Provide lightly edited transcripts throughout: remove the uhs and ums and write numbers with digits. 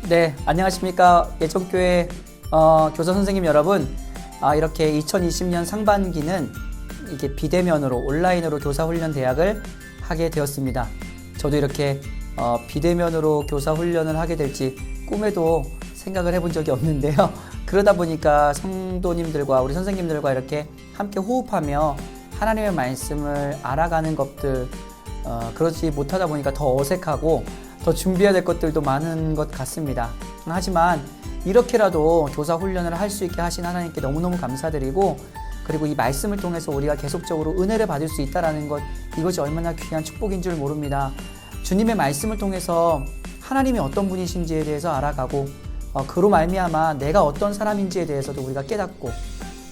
네, 안녕하십니까. 예천교회 교사 선생님 여러분. 이렇게 2020년 상반기는 이게 비대면으로 온라인으로 교사훈련 대학을 하게 되었습니다. 저도 이렇게 비대면으로 교사훈련을 하게 될지 꿈에도 생각을 해본 적이 없는데요. 그러다 보니까 성도님들과 우리 선생님들과 이렇게 함께 호흡하며 하나님의 말씀을 알아가는 것들, 그러지 못하다 보니까 더 어색하고 더 준비해야 될 것들도 많은 것 같습니다. 하지만 이렇게라도 교사 훈련을 할 수 있게 하신 하나님께 너무너무 감사드리고, 그리고 이 말씀을 통해서 우리가 계속적으로 은혜를 받을 수 있다는 것, 이것이 얼마나 귀한 축복인 줄 모릅니다. 주님의 말씀을 통해서 하나님이 어떤 분이신지에 대해서 알아가고, 그로 말미암아 내가 어떤 사람인지에 대해서도 우리가 깨닫고,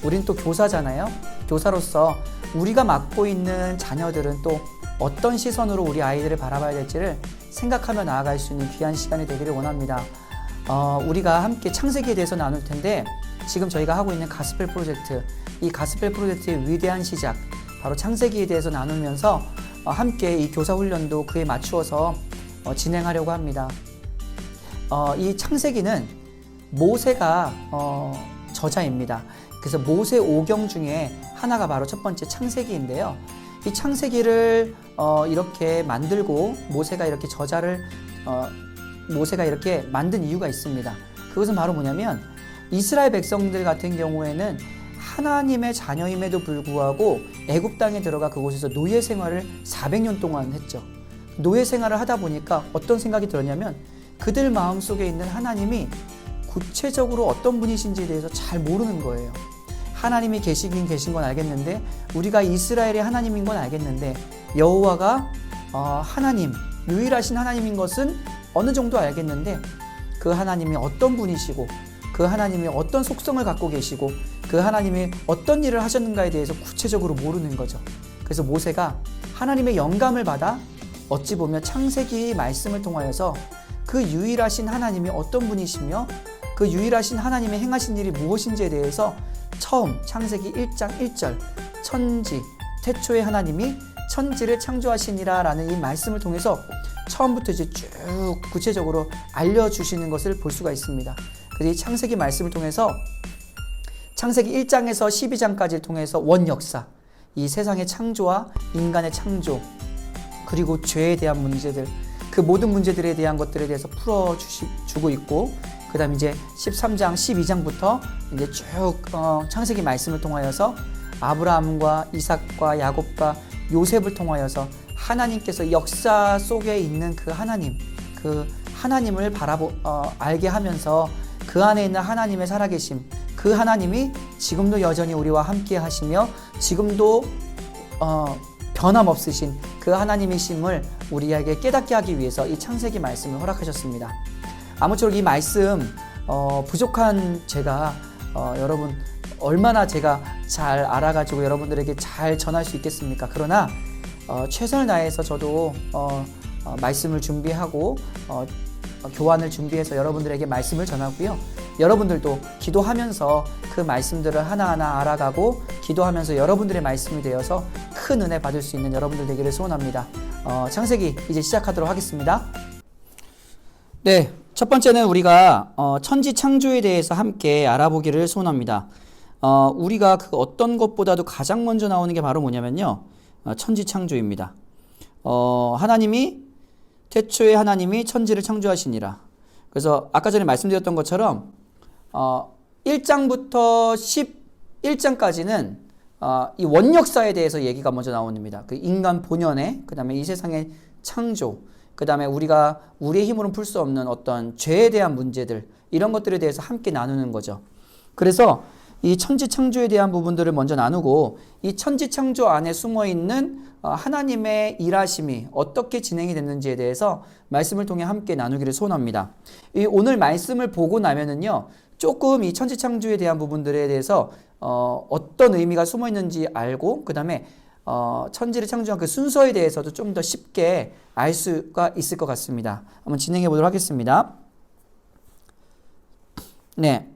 우린 또 교사잖아요. 교사로서 우리가 맡고 있는 자녀들은 또 어떤 시선으로 우리 아이들을 바라봐야 될지를 생각하며 나아갈 수 있는 귀한 시간이 되기를 원합니다. 우리가 함께 창세기에 대해서 나눌 텐데, 지금 저희가 하고 있는 가스펠 프로젝트, 이 가스펠 프로젝트의 위대한 시작, 바로 창세기에 대해서 나누면서 함께 이 교사훈련도 그에 맞추어서 진행하려고 합니다. 이 창세기는 모세가 저자입니다. 그래서 모세 5경 중에 하나가 바로 첫 번째 창세기인데요. 이 창세기를 이렇게 만들고 모세가 이렇게 저자를 모세가 이렇게 만든 이유가 있습니다. 그것은 바로 뭐냐면, 이스라엘 백성들 같은 경우에는 하나님의 자녀임에도 불구하고 애굽 땅에 들어가 그곳에서 노예 생활을 400년 동안 했죠. 노예 생활을 하다 보니까 어떤 생각이 들었냐면, 그들 마음속에 있는 하나님이 구체적으로 어떤 분이신지에 대해서 잘 모르는 거예요. 하나님이 계시긴 계신 건 알겠는데, 우리가 이스라엘의 하나님인 건 알겠는데, 여호와가 하나님, 유일하신 하나님인 것은 어느 정도 알겠는데, 그 하나님이 어떤 분이시고, 그 하나님이 어떤 속성을 갖고 계시고, 그 하나님이 어떤 일을 하셨는가에 대해서 구체적으로 모르는 거죠. 그래서 모세가 하나님의 영감을 받아 어찌 보면 창세기 말씀을 통하여서 그 유일하신 하나님이 어떤 분이시며, 그 유일하신 하나님의 행하신 일이 무엇인지에 대해서 처음 창세기 1장 1절 천지, 태초에 하나님이 천지를 창조하시니라 라는 이 말씀을 통해서 처음부터 이제 쭉 구체적으로 알려주시는 것을 볼 수가 있습니다. 그래서 이 창세기 말씀을 통해서 창세기 1장에서 12장까지를 통해서 원역사, 이 세상의 창조와 인간의 창조, 그리고 죄에 대한 문제들, 그 모든 문제들에 대한 것들에 대해서 풀어주고 있고, 그 다음 이제 13장, 12장부터 이제 쭉 창세기 말씀을 통하여서 아브라함과 이삭과 야곱과 요셉을 통하여서 하나님께서 역사 속에 있는 그 하나님을 알게 하면서 그 안에 있는 하나님의 살아계심, 그 하나님이 지금도 여전히 우리와 함께 하시며 지금도 변함없으신 그 하나님이심을 우리에게 깨닫게 하기 위해서 이 창세기 말씀을 허락하셨습니다. 아무쪼록 이 말씀 부족한 제가 여러분 얼마나 제가 잘 알아가지고 여러분들에게 잘 전할 수 있겠습니까? 그러나 최선을 다해서 저도 말씀을 준비하고 교환을 준비해서 여러분들에게 말씀을 전하고요. 여러분들도 기도하면서 그 말씀들을 하나하나 알아가고 기도하면서 여러분들의 말씀이 되어서 큰 은혜 받을 수 있는 여러분들 되기를 소원합니다. 창세기 이제 시작하도록 하겠습니다. 네, 첫 번째는 우리가 천지 창조에 대해서 함께 알아보기를 소원합니다. 우리가 그 어떤 것보다도 가장 먼저 나오는 게 바로 뭐냐면요, 천지 창조입니다. 하나님이 태초에 하나님이 천지를 창조하시니라. 그래서 아까 전에 말씀드렸던 것처럼 1장부터 11장까지는 이 원역사에 대해서 얘기가 먼저 나옵니다. 그 인간 본연의, 그 다음에 이 세상의 창조, 그 다음에 우리가 우리의 힘으로는 풀 수 없는 어떤 죄에 대한 문제들, 이런 것들에 대해서 함께 나누는 거죠. 그래서 이 천지 창조에 대한 부분들을 먼저 나누고, 이 천지 창조 안에 숨어있는 하나님의 일하심이 어떻게 진행이 됐는지에 대해서 말씀을 통해 함께 나누기를 소원합니다. 오늘 말씀을 보고 나면은요, 조금 이 천지 창조에 대한 부분들에 대해서 어떤 의미가 숨어있는지 알고, 그 다음에 천지를 창조한 그 순서에 대해서도 좀 더 쉽게 알 수가 있을 것 같습니다. 한번 진행해 보도록 하겠습니다. 네,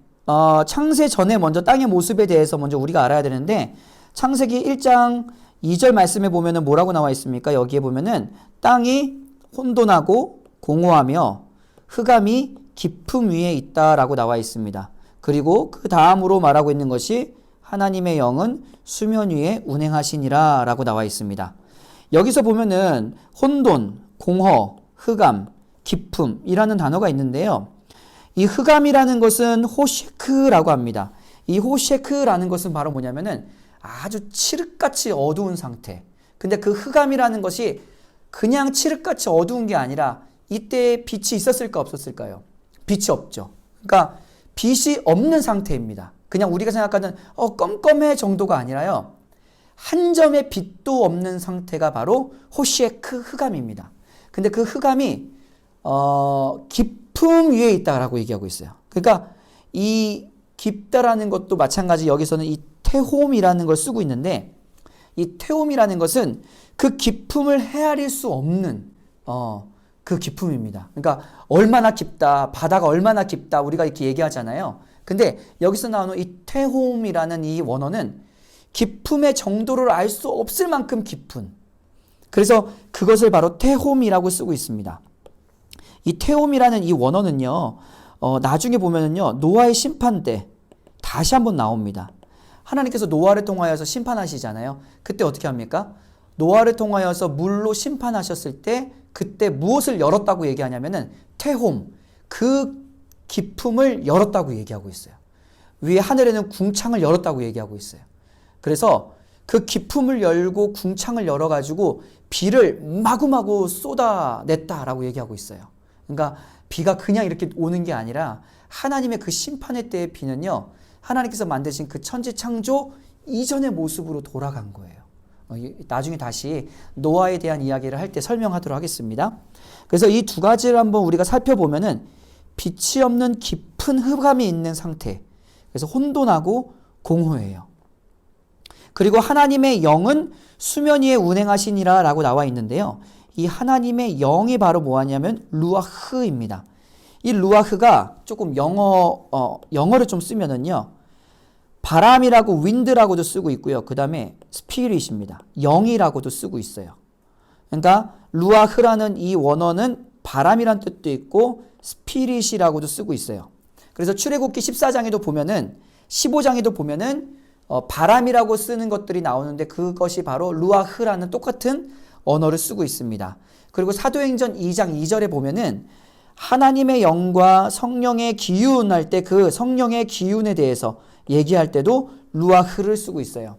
창세 전에 먼저 땅의 모습에 대해서 먼저 우리가 알아야 되는데, 창세기 1장 2절 말씀에 보면은 뭐라고 나와 있습니까? 여기에 보면은 땅이 혼돈하고 공허하며 흑암이 깊음 위에 있다라고 나와 있습니다. 그리고 그 다음으로 말하고 있는 것이 하나님의 영은 수면 위에 운행하시니라 라고 나와 있습니다. 여기서 보면은 혼돈, 공허, 흑암, 깊음이라는 단어가 있는데요. 이 흑암이라는 것은 호쉐크라고 합니다. 이 호쉐크라는 것은 바로 뭐냐면은 아주 칠흑같이 어두운 상태. 근데 그 흑암이라는 것이 그냥 칠흑같이 어두운 게 아니라 이때 빛이 있었을까 없었을까요? 빛이 없죠. 그러니까 빛이 없는 상태입니다. 그냥 우리가 생각하는 껌껌해 정도가 아니라요. 한 점의 빛도 없는 상태가 바로 호쉐크 흑암입니다. 근데 그 흑암이 깊음 위에 있다라고 얘기하고 있어요. 그러니까 이 깊다라는 것도 마찬가지 여기서는 이 테홈이라는 걸 쓰고 있는데 이 테홈이라는 것은 그 깊음을 헤아릴 수 없는 그 깊음입니다. 그러니까 얼마나 깊다, 바다가 얼마나 깊다 우리가 이렇게 얘기하잖아요. 근데 여기서 나오는 이 테홈이라는 이 원어는 깊음의 정도를 알 수 없을 만큼 깊은, 그래서 그것을 바로 테홈이라고 쓰고 있습니다. 이 테홈이라는 이 원어는요, 나중에 보면은요, 노아의 심판 때 다시 한번 나옵니다. 하나님께서 노아를 통하여서 심판하시잖아요. 그때 어떻게 합니까? 노아를 통하여서 물로 심판하셨을 때 그때 무엇을 열었다고 얘기하냐면은 테홈, 그 깊음을 열었다고 얘기하고 있어요. 위에 하늘에는 궁창을 열었다고 얘기하고 있어요. 그래서 그 깊음을 열고 궁창을 열어가지고 비를 마구마구 쏟아냈다라고 얘기하고 있어요. 그러니까 비가 그냥 이렇게 오는 게 아니라 하나님의 그 심판의 때의 비는요, 하나님께서 만드신 그 천지창조 이전의 모습으로 돌아간 거예요. 나중에 다시 노아에 대한 이야기를 할 때 설명하도록 하겠습니다. 그래서 이 두 가지를 한번 우리가 살펴보면은 빛이 없는 깊은 흑암이 있는 상태, 그래서 혼돈하고 공허해요. 그리고 하나님의 영은 수면 위에 운행하시니라 라고 나와 있는데요. 이 하나님의 영이 바로 뭐하냐면 루아흐입니다. 이 루아흐가 조금 영어를 좀 쓰면은요, 바람이라고 윈드라고도 쓰고 있고요. 그 다음에 스피릿입니다. 영이라고도 쓰고 있어요. 그러니까 루아흐라는 이 원어는 바람이란 뜻도 있고 스피릿이라고도 쓰고 있어요. 그래서 출애굽기 14장에도 보면은 15장에도 보면은 바람이라고 쓰는 것들이 나오는데 그것이 바로 루아흐라는 똑같은 언어를 쓰고 있습니다. 그리고 사도행전 2장 2절에 보면은 하나님의 영과 성령의 기운 할 때 그 성령의 기운에 대해서 얘기할 때도 루아흐를 쓰고 있어요.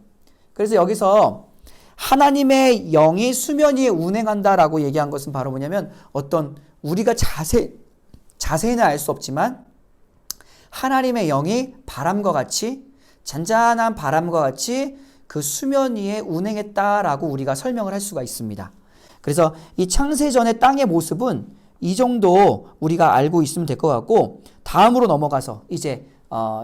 그래서 여기서 하나님의 영이 수면 위에 운행한다라고 얘기한 것은 바로 뭐냐면 어떤 우리가 자세히는 알 수 없지만 하나님의 영이 바람과 같이 잔잔한 바람과 같이 그 수면 위에 운행했다라고 우리가 설명을 할 수가 있습니다. 그래서 이 창세전의 땅의 모습은 이 정도 우리가 알고 있으면 될 것 같고, 다음으로 넘어가서 이제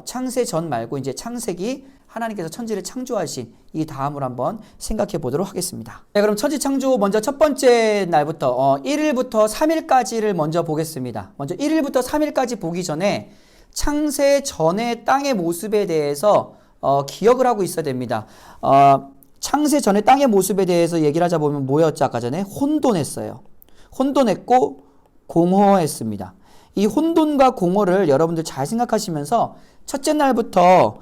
창세전 말고 이제 창세기, 하나님께서 천지를 창조하신 이 다음으로 한번 생각해 보도록 하겠습니다. 네, 그럼 천지 창조 먼저 첫 번째 날부터 1일부터 3일까지를 먼저 보겠습니다. 먼저 1일부터 3일까지 보기 전에 창세전의 땅의 모습에 대해서 기억을 하고 있어야 됩니다. 창세전의 땅의 모습에 대해서 얘기를 하자 보면 뭐였죠? 아까 전에 혼돈했어요. 혼돈했고 공허했습니다. 이 혼돈과 공허를 여러분들 잘 생각하시면서 첫째 날부터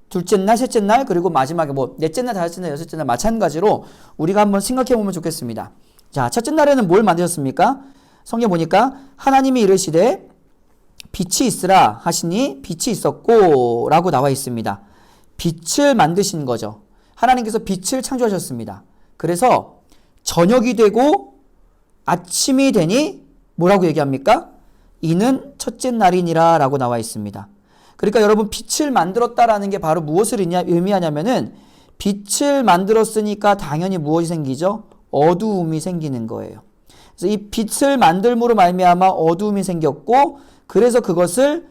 둘째 날, 셋째 날, 그리고 마지막에 넷째 날, 다섯째 날, 여섯째 날 마찬가지로 우리가 한번 생각해 보면 좋겠습니다. 자, 첫째 날에는 뭘 만드셨습니까? 성경 보니까 하나님이 이르시되 빛이 있으라 하시니 빛이 있었고 라고 나와 있습니다. 빛을 만드신 거죠. 하나님께서 빛을 창조하셨습니다. 그래서 저녁이 되고 아침이 되니 뭐라고 얘기합니까? 이는 첫째 날이니라 라고 나와 있습니다. 그러니까 여러분, 빛을 만들었다라는 게 바로 무엇을 의미하냐면은 빛을 만들었으니까 당연히 무엇이 생기죠? 어두움이 생기는 거예요. 그래서 이 빛을 만들므로 말미암아 어두움이 생겼고, 그래서 그것을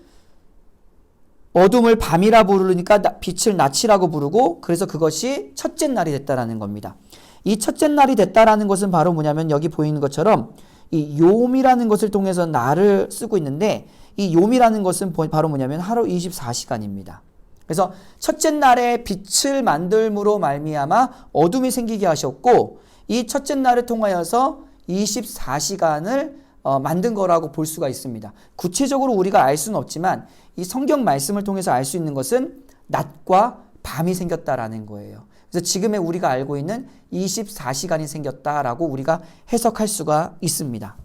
어둠을 밤이라 부르니까 빛을 낮이라고 부르고, 그래서 그것이 첫째 날이 됐다라는 겁니다. 이 첫째 날이 됐다라는 것은 바로 뭐냐면 여기 보이는 것처럼 이 욤이라는 것을 통해서 날을 쓰고 있는데, 이 욤이라는 것은 바로 뭐냐면 하루 24시간입니다. 그래서 첫째 날에 빛을 만들므로 말미암아 어둠이 생기게 하셨고, 이 첫째 날을 통하여서 24시간을 만든 거라고 볼 수가 있습니다. 구체적으로 우리가 알 수는 없지만 이 성경 말씀을 통해서 알 수 있는 것은 낮과 밤이 생겼다라는 거예요. 그래서 지금의 우리가 알고 있는 24시간이 생겼다라고 우리가 해석할 수가 있습니다.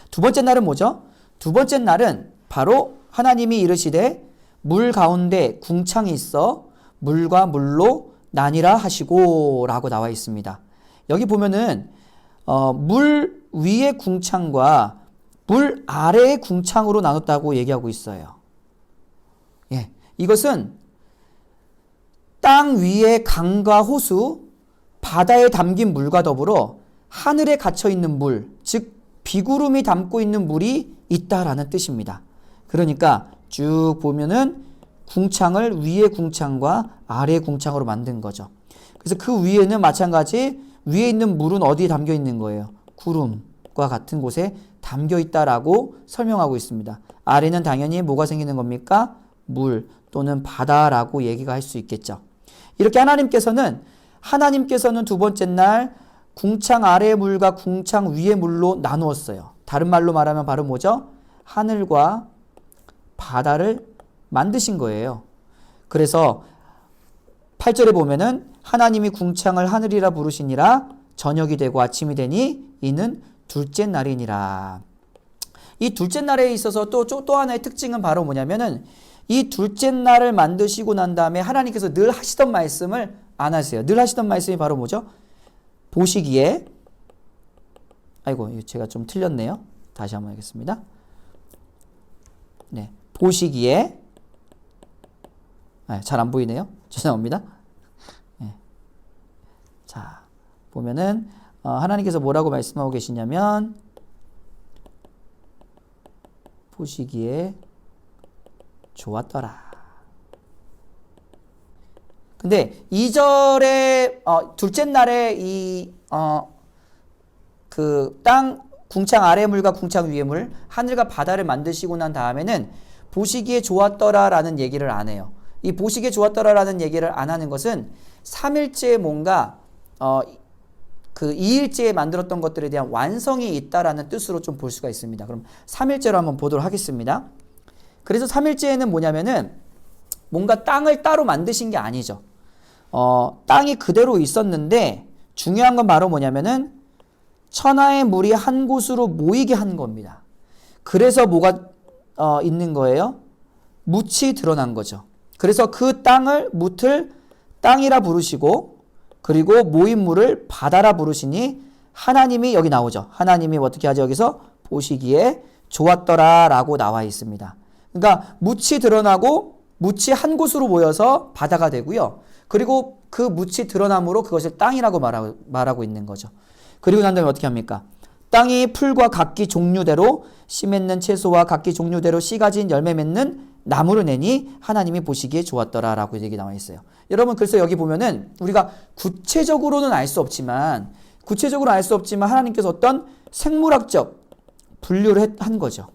두 번째 날은 뭐죠? 두 번째 날은 바로 하나님이 이르시되 물 가운데 궁창이 있어 물과 물로 나뉘라 하시고 라고 나와 있습니다. 여기 보면은 물 위의 궁창과 물 아래의 궁창으로 나눴다고 얘기하고 있어요. 예, 이것은 땅 위의 강과 호수, 바다에 담긴 물과 더불어 하늘에 갇혀 있는 물, 즉 비구름이 담고 있는 물이 있다라는 뜻입니다. 그러니까 쭉 보면은 궁창을 위의 궁창과 아래의 궁창으로 만든 거죠. 그래서 그 위에는 마찬가지 위에 있는 물은 어디에 담겨 있는 거예요? 구름과 같은 곳에 담겨 있다라고 설명하고 있습니다. 아래는 당연히 뭐가 생기는 겁니까? 물 또는 바다라고 얘기가 할 수 있겠죠. 이렇게 하나님께서는 두 번째 날 궁창 아래의 물과 궁창 위의 물로 나누었어요. 다른 말로 말하면 바로 뭐죠? 하늘과 바다를 만드신 거예요. 그래서 8절에 보면은 하나님이 궁창을 하늘이라 부르시니라 저녁이 되고 아침이 되니 이는 둘째 날이니라. 이 둘째 날에 있어서 또 하나의 특징은 바로 뭐냐면은 이 둘째 날을 만드시고 난 다음에 하나님께서 늘 하시던 말씀을 안 하세요. 늘 하시던 말씀이 바로 뭐죠? 보시기에 아이고 제가 좀 틀렸네요. 다시 한번 하겠습니다. 네, 보시기에 잘 안 보이네요. 죄송합니다. 네. 자 보면은 하나님께서 뭐라고 말씀하고 계시냐면 보시기에 좋았더라. 근데 2절에 둘째 날에 그 땅 궁창 아래 물과 궁창 위의 물 하늘과 바다를 만드시고 난 다음에는 보시기에 좋았더라라는 얘기를 안 해요. 이 보시기에 좋았더라라는 얘기를 안 하는 것은 3일째에 뭔가 그 2일째에 만들었던 것들에 대한 완성이 있다라는 뜻으로 좀 볼 수가 있습니다. 그럼 3일째로 한번 보도록 하겠습니다. 그래서 3일째에는 뭐냐면은 뭔가 땅을 따로 만드신 게 아니죠. 땅이 그대로 있었는데 중요한 건 바로 뭐냐면은 천하의 물이 한 곳으로 모이게 한 겁니다. 그래서 뭐가 있는 거예요? 묻이 드러난 거죠. 그래서 그 땅을 묻을 땅이라 부르시고 그리고 모인 물을 바다라 부르시니 하나님이 여기 나오죠. 하나님이 어떻게 하죠? 여기서 보시기에 좋았더라라고 나와 있습니다. 그러니까 묻이 드러나고 묻이 한 곳으로 모여서 바다가 되고요. 그리고 그 묻이 드러남으로 그것을 땅이라고 말하고 있는 거죠. 그리고 난 다음에 어떻게 합니까? 땅이 풀과 각기 종류대로 씨 맺는 채소와 각기 종류대로 씨 가진 열매 맺는 나무를 내니 하나님이 보시기에 좋았더라라고 얘기 나와 있어요. 여러분 그래서 여기 보면은 우리가 구체적으로는 알 수 없지만 하나님께서 어떤 생물학적 분류를 한 거죠.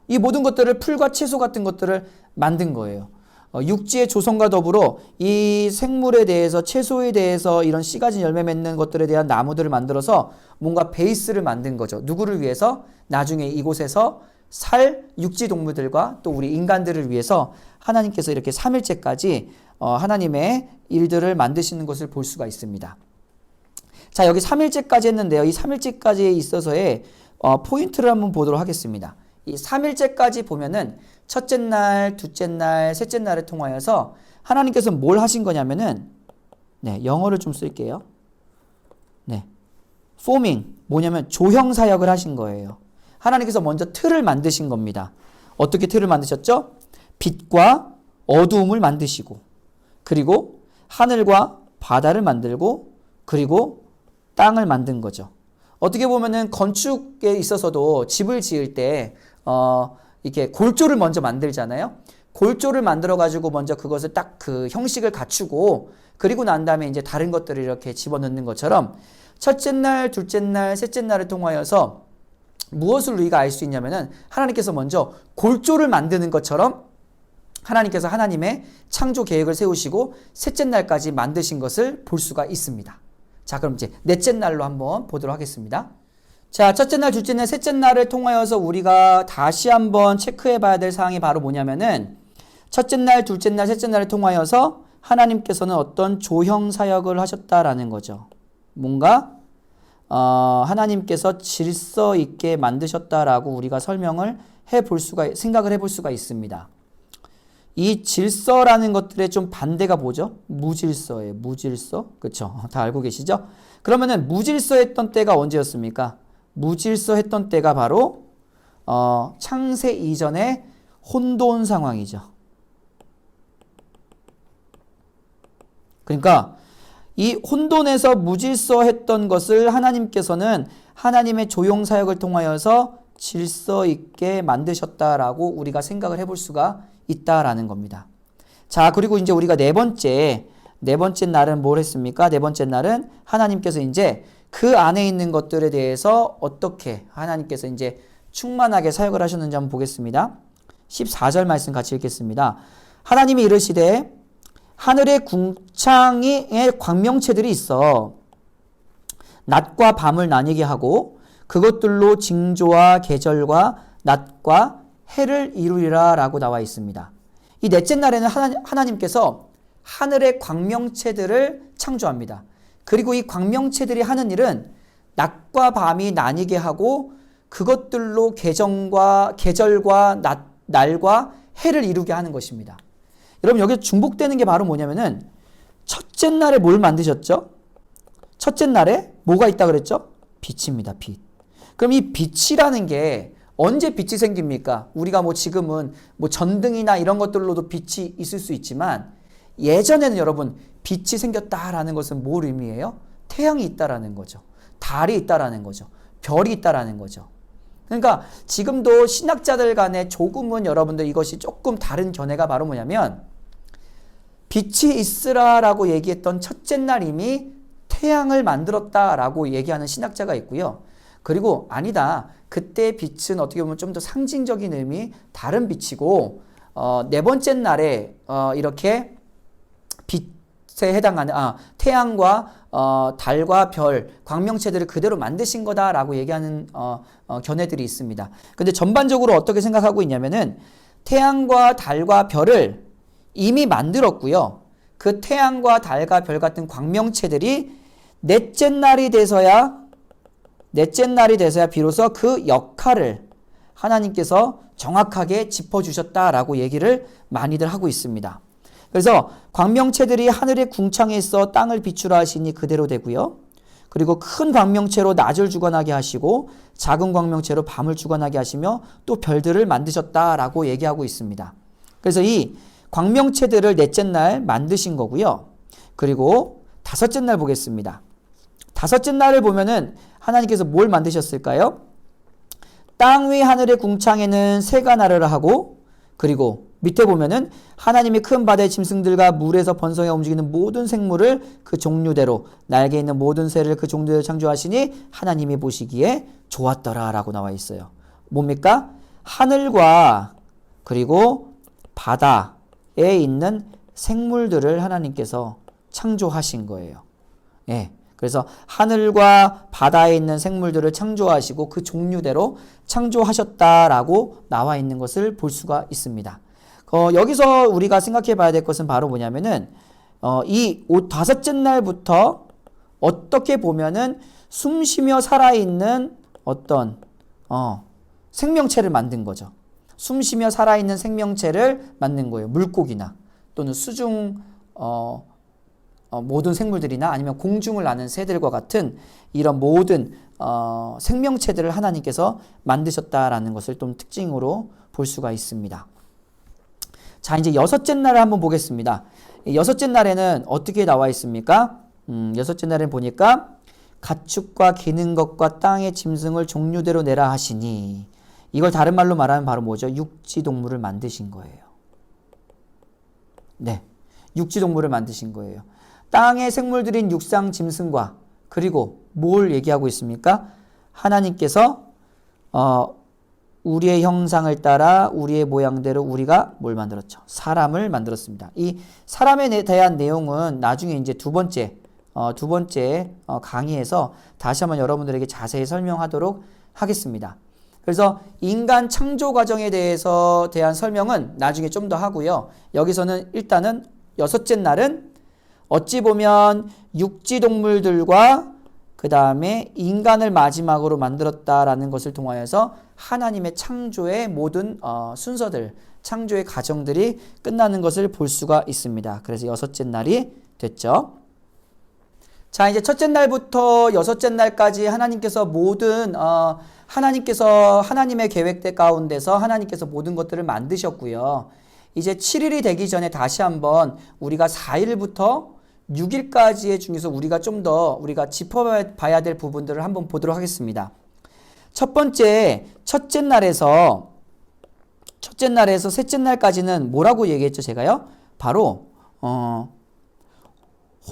이 모든 것들을 풀과 채소 같은 것들을 만든 거예요. 육지의 조성과 더불어 이 생물에 대해서 채소에 대해서 이런 씨 가진 열매 맺는 것들에 대한 나무들을 만들어서 뭔가 베이스를 만든 거죠. 누구를 위해서? 나중에 이곳에서 살 육지 동물들과 또 우리 인간들을 위해서 하나님께서 이렇게 3일째까지 하나님의 일들을 만드시는 것을 볼 수가 있습니다. 자, 여기 3일째까지 했는데요. 이 3일째까지에 있어서의 포인트를 한번 보도록 하겠습니다. 이 3일째까지 보면은 첫째 날, 둘째 날, 셋째 날을 통하여서 하나님께서 뭘 하신 거냐면은 영어를 좀 쓸게요. forming 뭐냐면 조형 사역을 하신 거예요. 하나님께서 먼저 틀을 만드신 겁니다. 어떻게 틀을 만드셨죠? 빛과 어두움을 만드시고 그리고 하늘과 바다를 만들고 그리고 땅을 만든 거죠. 어떻게 보면은 건축에 있어서도 집을 지을 때 이렇게 골조를 먼저 만들잖아요. 골조를 만들어 가지고 먼저 그것을 딱 그 형식을 갖추고 그리고 난 다음에 이제 다른 것들을 이렇게 집어넣는 것처럼 첫째 날, 둘째 날, 셋째 날을 통하여서 무엇을 우리가 알 수 있냐면은 하나님께서 먼저 골조를 만드는 것처럼 하나님께서 하나님의 창조 계획을 세우시고 셋째 날까지 만드신 것을 볼 수가 있습니다. 자, 그럼 이제 넷째 날로 한번 보도록 하겠습니다. 자, 첫째 날, 둘째 날, 셋째 날을 통하여서 우리가 다시 한번 체크해 봐야 될 사항이 바로 뭐냐면은 첫째 날, 둘째 날, 셋째 날을 통하여서 하나님께서는 어떤 조형 사역을 하셨다라는 거죠. 뭔가 하나님께서 질서 있게 만드셨다라고 우리가 설명을 생각을 해볼 수가 있습니다. 이 질서라는 것들의 좀 반대가 뭐죠? 무질서예요. 무질서. 그렇죠? 다 알고 계시죠? 그러면은 무질서했던 때가 언제였습니까? 무질서했던 때가 바로 창세 이전의 혼돈 상황이죠. 그러니까 이 혼돈에서 무질서했던 것을 하나님께서는 하나님의 조용 사역을 통하여서 질서 있게 만드셨다라고 우리가 생각을 해볼 수가 있다라는 겁니다. 자, 그리고 이제 우리가 네 번째 날은 뭘 했습니까? 네 번째 날은 하나님께서 이제 그 안에 있는 것들에 대해서 어떻게 하나님께서 이제 충만하게 사역을 하셨는지 한번 보겠습니다. 14절 말씀 같이 읽겠습니다. 하나님이 이르시되 하늘의 궁창에 광명체들이 있어 낮과 밤을 나뉘게 하고 그것들로 징조와 계절과 낮과 해를 이루리라 라고 나와 있습니다. 이 넷째 날에는 하나님께서 하늘의 광명체들을 창조합니다. 그리고 이 광명체들이 하는 일은 낮과 밤이 나뉘게 하고 그것들로 계절과 날과 해를 이루게 하는 것입니다. 여러분 여기 중복되는 게 바로 뭐냐면은 첫째 날에 뭘 만드셨죠? 첫째 날에 뭐가 있다 그랬죠? 빛입니다. 빛. 그럼 이 빛이라는 게 언제 빛이 생깁니까? 우리가 뭐 지금은 뭐 전등이나 이런 것들로도 빛이 있을 수 있지만 예전에는 여러분 빛이 생겼다라는 것은 뭘 의미해요? 태양이 있다라는 거죠. 달이 있다라는 거죠. 별이 있다라는 거죠. 그러니까 지금도 신학자들 간에 조금은 여러분들 이것이 조금 다른 견해가 바로 뭐냐면 빛이 있으라라고 얘기했던 첫째 날 이미 태양을 만들었다라고 얘기하는 신학자가 있고요. 그리고 아니다. 그때 빛은 어떻게 보면 좀 더 상징적인 의미, 다른 빛이고 네 번째 날에 이렇게 빛에 해당하는 태양과 달과 별, 광명체들을 그대로 만드신 거다라고 얘기하는 견해들이 있습니다. 근데 전반적으로 어떻게 생각하고 있냐면은 태양과 달과 별을 이미 만들었고요. 그 태양과 달과 별 같은 광명체들이 넷째 날이 돼서야 비로소 그 역할을 하나님께서 정확하게 짚어주셨다라고 얘기를 많이들 하고 있습니다. 그래서 광명체들이 하늘의 궁창에 있어 땅을 비추라 하시니 그대로 되고요. 그리고 큰 광명체로 낮을 주관하게 하시고 작은 광명체로 밤을 주관하게 하시며 또 별들을 만드셨다라고 얘기하고 있습니다. 그래서 이 광명체들을 넷째 날 만드신 거고요. 그리고 다섯째 날 보겠습니다. 다섯째 날을 보면은 하나님께서 뭘 만드셨을까요? 땅 위 하늘의 궁창에는 새가 나르라 하고 그리고 밑에 보면은 하나님이 큰 바다의 짐승들과 물에서 번성해 움직이는 모든 생물을 그 종류대로 날개 있는 모든 새를 그 종류대로 창조하시니 하나님이 보시기에 좋았더라 라고 나와 있어요. 뭡니까? 하늘과 그리고 바다에 있는 생물들을 하나님께서 창조하신 거예요. 예. 그래서 하늘과 바다에 있는 생물들을 창조하시고 그 종류대로 창조하셨다라고 나와 있는 것을 볼 수가 있습니다. 여기서 우리가 생각해 봐야 될 것은 바로 뭐냐면은 이 다섯째 날부터 어떻게 보면은 숨쉬며 살아있는 어떤 생명체를 만든 거죠. 숨쉬며 살아있는 생명체를 만든 거예요. 물고기나 또는 수중 모든 생물들이나 아니면 공중을 나는 새들과 같은 이런 모든 생명체들을 하나님께서 만드셨다라는 것을 좀 특징으로 볼 수가 있습니다. 자, 이제 여섯째 날을 한번 보겠습니다. 여섯째 날에는 어떻게 나와 있습니까? 여섯째 날에 보니까 가축과 기는 것과 땅의 짐승을 종류대로 내라 하시니 이걸 다른 말로 말하면 바로 뭐죠? 육지동물을 만드신 거예요. 네, 육지동물을 만드신 거예요. 땅의 생물들인 육상 짐승과 그리고 뭘 얘기하고 있습니까? 하나님께서 우리의 형상을 따라 우리의 모양대로 우리가 뭘 만들었죠? 사람을 만들었습니다. 이 사람에 대한 내용은 나중에 이제 두 번째 두 번째 강의에서 다시 한번 여러분들에게 자세히 설명하도록 하겠습니다. 그래서 인간 창조 과정에 대한 설명은 나중에 좀 더 하고요. 여기서는 일단은 여섯째 날은 어찌 보면 육지 동물들과 그 다음에 인간을 마지막으로 만들었다라는 것을 통하여서 하나님의 창조의 모든 순서들, 창조의 과정들이 끝나는 것을 볼 수가 있습니다. 그래서 여섯째 날이 됐죠. 자, 이제 첫째 날부터 여섯째 날까지 하나님께서 모든 하나님께서 하나님의 계획대 가운데서 하나님께서 모든 것들을 만드셨고요. 이제 7일이 되기 전에 다시 한번 우리가 4일부터 6일까지의 중에서 우리가 좀 더 우리가 짚어봐야 될 부분들을 한번 보도록 하겠습니다. 첫 번째, 첫째 날에서 셋째 날까지는 뭐라고 얘기했죠, 제가요? 바로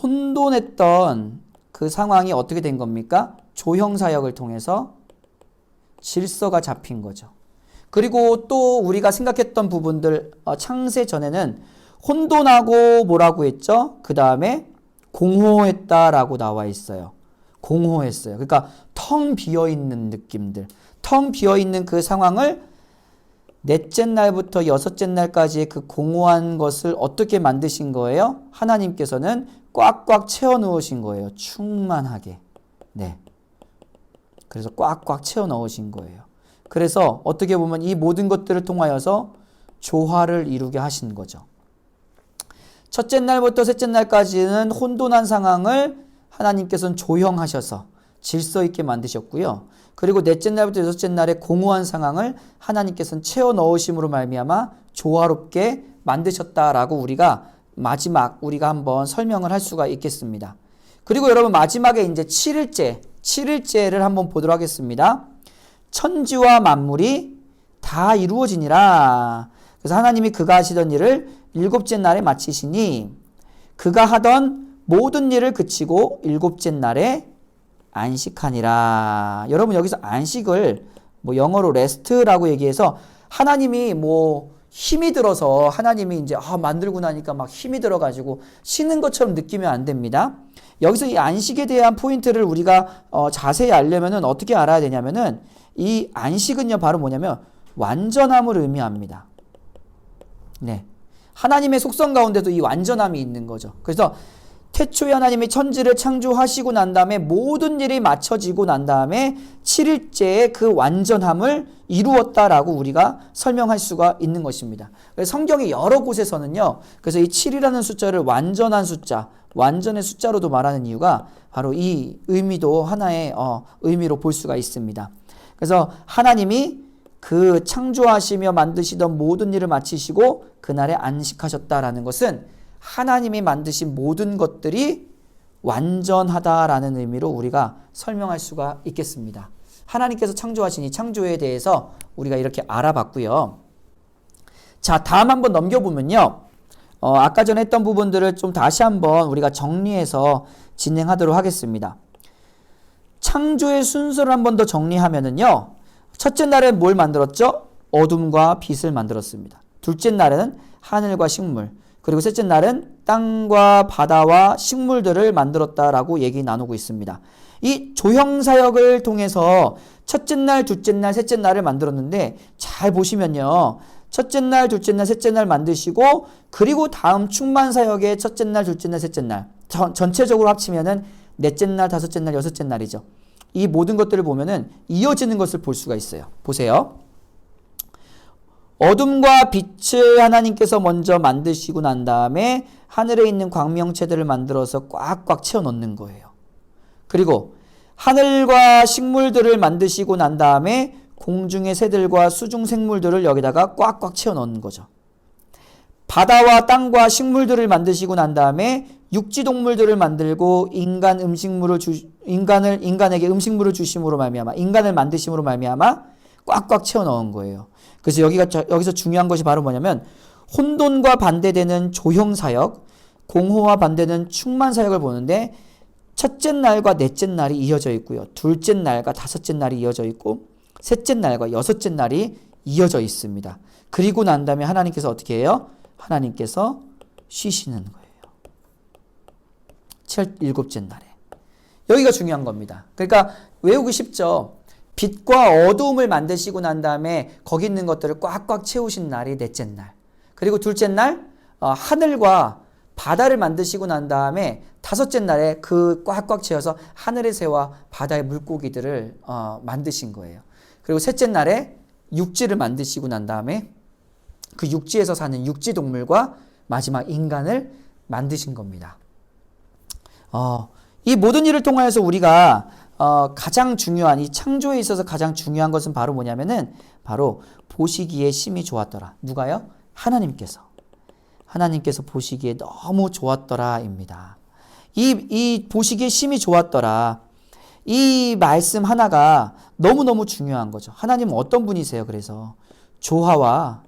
혼돈했던 그 상황이 어떻게 된 겁니까? 조형사역을 통해서 질서가 잡힌 거죠. 그리고 또 우리가 생각했던 부분들, 창세 전에는 혼돈하고 뭐라고 했죠? 그 다음에 공허했다라고 나와 있어요. 공허했어요. 그러니까 텅 비어있는 느낌들, 텅 비어있는 그 상황을 넷째 날부터 여섯째 날까지의 그 공허한 것을 어떻게 만드신 거예요? 하나님께서는 꽉꽉 채워 넣으신 거예요. 충만하게. 네. 그래서 꽉꽉 채워 넣으신 거예요. 그래서 어떻게 보면 이 모든 것들을 통하여서 조화를 이루게 하신 거죠. 첫째 날부터 셋째 날까지는 혼돈한 상황을 하나님께서는 조형하셔서 질서 있게 만드셨고요. 그리고 넷째 날부터 여섯째 날의 공허한 상황을 하나님께서는 채워 넣으심으로 말미암아 조화롭게 만드셨다라고 우리가 우리가 한번 설명을 할 수가 있겠습니다. 그리고 여러분 마지막에 이제 7일째를 한번 보도록 하겠습니다. 천지와 만물이 다 이루어지니라. 그래서 하나님이 그가 하시던 일을 일곱째 날에 마치시니 그가 하던 모든 일을 그치고 일곱째 날에 안식하니라. 여러분 여기서 안식을 영어로 레스트라고 얘기해서 하나님이 힘이 들어서 하나님이 이제 만들고 나니까 막 힘이 들어가지고 쉬는 것처럼 느끼면 안 됩니다. 여기서 이 안식에 대한 포인트를 우리가 자세히 알려면은 어떻게 알아야 되냐면은 이 안식은요 바로 뭐냐면 완전함을 의미합니다. 네. 하나님의 속성 가운데도 이 완전함이 있는 거죠. 그래서 태초에 하나님이 천지를 창조하시고 난 다음에 모든 일이 맞춰지고 난 다음에 7일째에 그 완전함을 이루었다라고 우리가 설명할 수가 있는 것입니다. 그래서 성경의 여러 곳에서는요. 그래서 이 7이라는 숫자를 완전한 숫자, 완전의 숫자로도 말하는 이유가 바로 이 의미도 하나의 의미로 볼 수가 있습니다. 그래서 하나님이 그 창조하시며 만드시던 모든 일을 마치시고 그날에 안식하셨다라는 것은 하나님이 만드신 모든 것들이 완전하다라는 의미로 우리가 설명할 수가 있겠습니다. 하나님께서 창조하신 이 창조에 대해서 우리가 이렇게 알아봤고요. 자, 다음 한번 넘겨보면요. 아까 전에 했던 부분들을 좀 다시 한번 우리가 정리해서 진행하도록 하겠습니다. 창조의 순서를 한번 더 정리하면은요. 첫째 날엔 뭘 만들었죠? 어둠과 빛을 만들었습니다. 둘째 날에는 하늘과 식물, 그리고 셋째 날은 땅과 바다와 식물들을 만들었다라고 얘기 나누고 있습니다. 이 조형사역을 통해서 첫째 날, 둘째 날, 셋째 날을 만들었는데 잘 보시면요. 첫째 날, 둘째 날, 셋째 날 만드시고 그리고 다음 충만사역의 첫째 날, 둘째 날, 셋째 날 전체적으로 합치면은 넷째 날, 다섯째 날, 여섯째 날이죠. 이 모든 것들을 보면은 이어지는 것을 볼 수가 있어요. 보세요. 어둠과 빛을 하나님께서 먼저 만드시고 난 다음에 하늘에 있는 광명체들을 만들어서 꽉꽉 채워 넣는 거예요. 그리고 하늘과 식물들을 만드시고 난 다음에 공중의 새들과 수중 생물들을 여기다가 꽉꽉 채워 넣는 거죠. 바다와 땅과 식물들을 만드시고 난 다음에 육지 동물들을 만들고 인간에게 음식물을 주심으로 말미암아 인간을 만드심으로 말미암아 꽉꽉 채워 넣은 거예요. 그래서 여기서 중요한 것이 바로 뭐냐면 혼돈과 반대되는 조형사역, 공허와 반대는 충만사역을 보는데 첫째 날과 넷째 날이 이어져 있고요. 둘째 날과 다섯째 날이 이어져 있고 셋째 날과 여섯째 날이 이어져 있습니다. 그리고 난 다음에 하나님께서 어떻게 해요? 하나님께서 쉬시는 거예요. 일곱째 날에. 여기가 중요한 겁니다. 그러니까 외우기 쉽죠. 빛과 어두움을 만드시고 난 다음에 거기 있는 것들을 꽉꽉 채우신 날이 넷째 날. 그리고 둘째 날 하늘과 바다를 만드시고 난 다음에 다섯째 날에 그 꽉꽉 채워서 하늘의 새와 바다의 물고기들을 만드신 거예요. 그리고 셋째 날에 육지를 만드시고 난 다음에 그 육지에서 사는 육지 동물과 마지막 인간을 만드신 겁니다. 이 모든 일을 통하여서 우리가 가장 중요한 이 창조에 있어서 가장 중요한 것은 바로 뭐냐면은 바로 보시기에 심히 좋았더라. 누가요? 하나님께서 보시기에 너무 좋았더라입니다. 이 보시기에 심히 좋았더라. 이 말씀 하나가 너무너무 중요한 거죠. 하나님은 어떤 분이세요? 그래서 조화와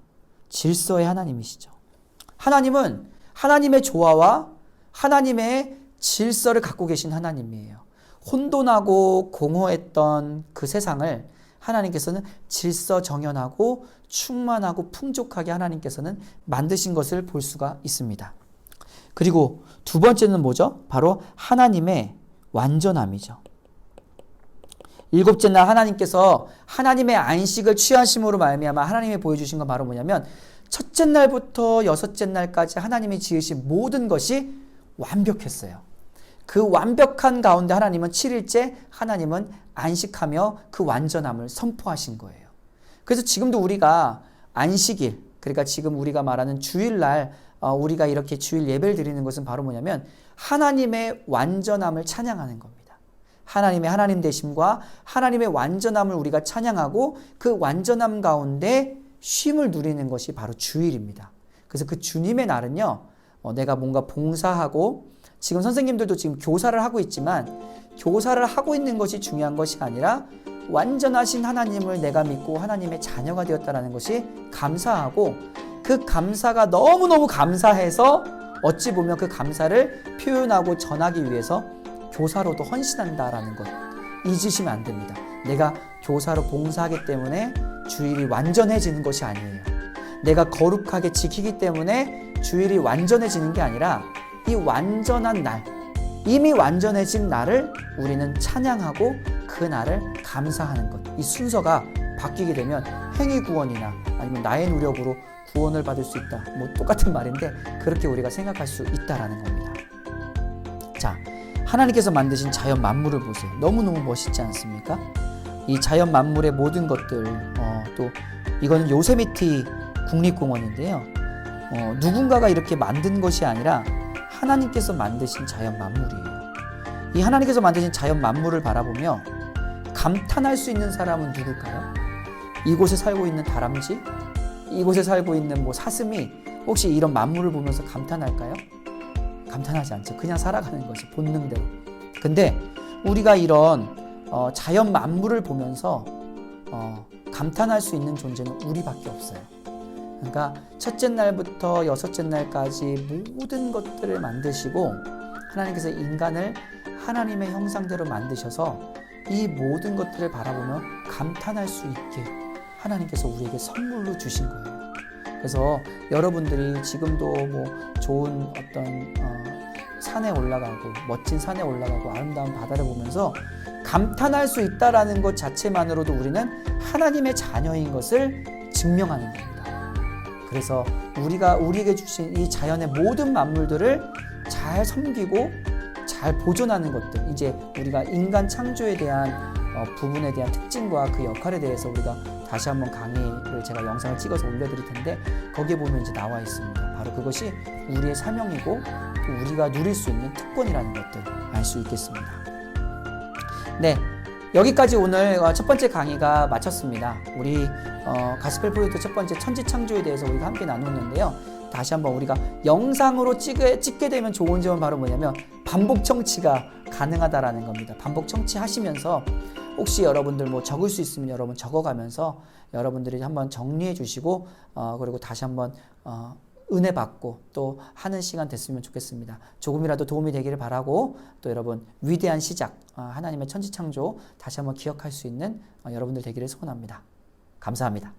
질서의 하나님이시죠. 하나님은 하나님의 조화와 하나님의 질서를 갖고 계신 하나님이에요. 혼돈하고 공허했던 그 세상을 하나님께서는 질서 정연하고 충만하고 풍족하게 하나님께서는 만드신 것을 볼 수가 있습니다. 그리고 두 번째는 뭐죠? 바로 하나님의 완전함이죠. 일곱째 날 하나님께서 하나님의 안식을 취하심으로 말미암아 하나님이 보여주신 건 바로 뭐냐면 첫째 날부터 여섯째 날까지 하나님이 지으신 모든 것이 완벽했어요. 그 완벽한 가운데 하나님은 7일째 하나님은 안식하며 그 완전함을 선포하신 거예요. 그래서 지금도 우리가 안식일, 그러니까 지금 우리가 말하는 주일날 우리가 이렇게 주일 예배를 드리는 것은 바로 뭐냐면 하나님의 완전함을 찬양하는 겁니다. 하나님의 하나님 되심과 하나님의 완전함을 우리가 찬양하고 그 완전함 가운데 쉼을 누리는 것이 바로 주일입니다. 그래서 그 주님의 날은요, 내가 뭔가 봉사하고 지금 선생님들도 지금 교사를 하고 있지만 교사를 하고 있는 것이 중요한 것이 아니라 완전하신 하나님을 내가 믿고 하나님의 자녀가 되었다는 것이 감사하고 그 감사가 너무너무 감사해서 어찌 보면 그 감사를 표현하고 전하기 위해서 교사로도 헌신한다라는 것 잊으시면 안 됩니다. 내가 교사로 봉사하기 때문에 주일이 완전해지는 것이 아니에요. 내가 거룩하게 지키기 때문에 주일이 완전해지는 게 아니라 이 완전한 날, 이미 완전해진 날을 우리는 찬양하고 그 날을 감사하는 것. 이 순서가 바뀌게 되면 행위 구원이나 아니면 나의 노력으로 구원을 받을 수 있다. 뭐 똑같은 말인데 그렇게 우리가 생각할 수 있다라는 겁니다. 자, 하나님께서 만드신 자연 만물을 보세요. 너무너무 멋있지 않습니까? 이 자연 만물의 모든 것들, 또 이거는 요세미티 국립공원인데요. 누군가가 이렇게 만든 것이 아니라 하나님께서 만드신 자연 만물이에요. 이 하나님께서 만드신 자연 만물을 바라보며 감탄할 수 있는 사람은 누굴까요? 이곳에 살고 있는 다람쥐? 이곳에 살고 있는 뭐 사슴이 혹시 이런 만물을 보면서 감탄할까요? 감탄하지 않죠. 그냥 살아가는 것이 본능대로. 근데 우리가 이런 자연 만물을 보면서 감탄할 수 있는 존재는 우리밖에 없어요. 그러니까 첫째 날부터 여섯째 날까지 모든 것들을 만드시고 하나님께서 인간을 하나님의 형상대로 만드셔서 이 모든 것들을 바라보며 감탄할 수 있게 하나님께서 우리에게 선물로 주신 거예요. 그래서 여러분들이 지금도 뭐 좋은 어떤 산에 올라가고 멋진 산에 올라가고 아름다운 바다를 보면서 감탄할 수 있다라는 것 자체만으로도 우리는 하나님의 자녀인 것을 증명하는 겁니다. 그래서 우리에게 주신 이 자연의 모든 만물들을 잘 섬기고 잘 보존하는 것들, 이제 우리가 인간 창조에 대한 부분에 대한 특징과 그 역할에 대해서 우리가 다시 한번 강의를 제가 영상을 찍어서 올려드릴 텐데 거기에 보면 이제 나와 있습니다. 바로 그것이 우리의 사명이고 또 우리가 누릴 수 있는 특권이라는 것들 알 수 있겠습니다. 네, 여기까지 오늘 첫 번째 강의가 마쳤습니다. 우리 가스펠 프로젝트 첫 번째 천지창조에 대해서 우리가 함께 나눴는데요. 다시 한번 우리가 영상으로 찍게 되면 좋은 점은 바로 뭐냐면 반복 청취가 가능하다라는 겁니다. 반복 청취하시면서 혹시 여러분들 뭐 적을 수 있으면 여러분 적어가면서 여러분들이 한번 정리해 주시고 그리고 다시 한번 은혜 받고 또 하는 시간 됐으면 좋겠습니다. 조금이라도 도움이 되기를 바라고 또 여러분 위대한 시작 하나님의 천지창조 다시 한번 기억할 수 있는 여러분들 되기를 소원합니다. 감사합니다.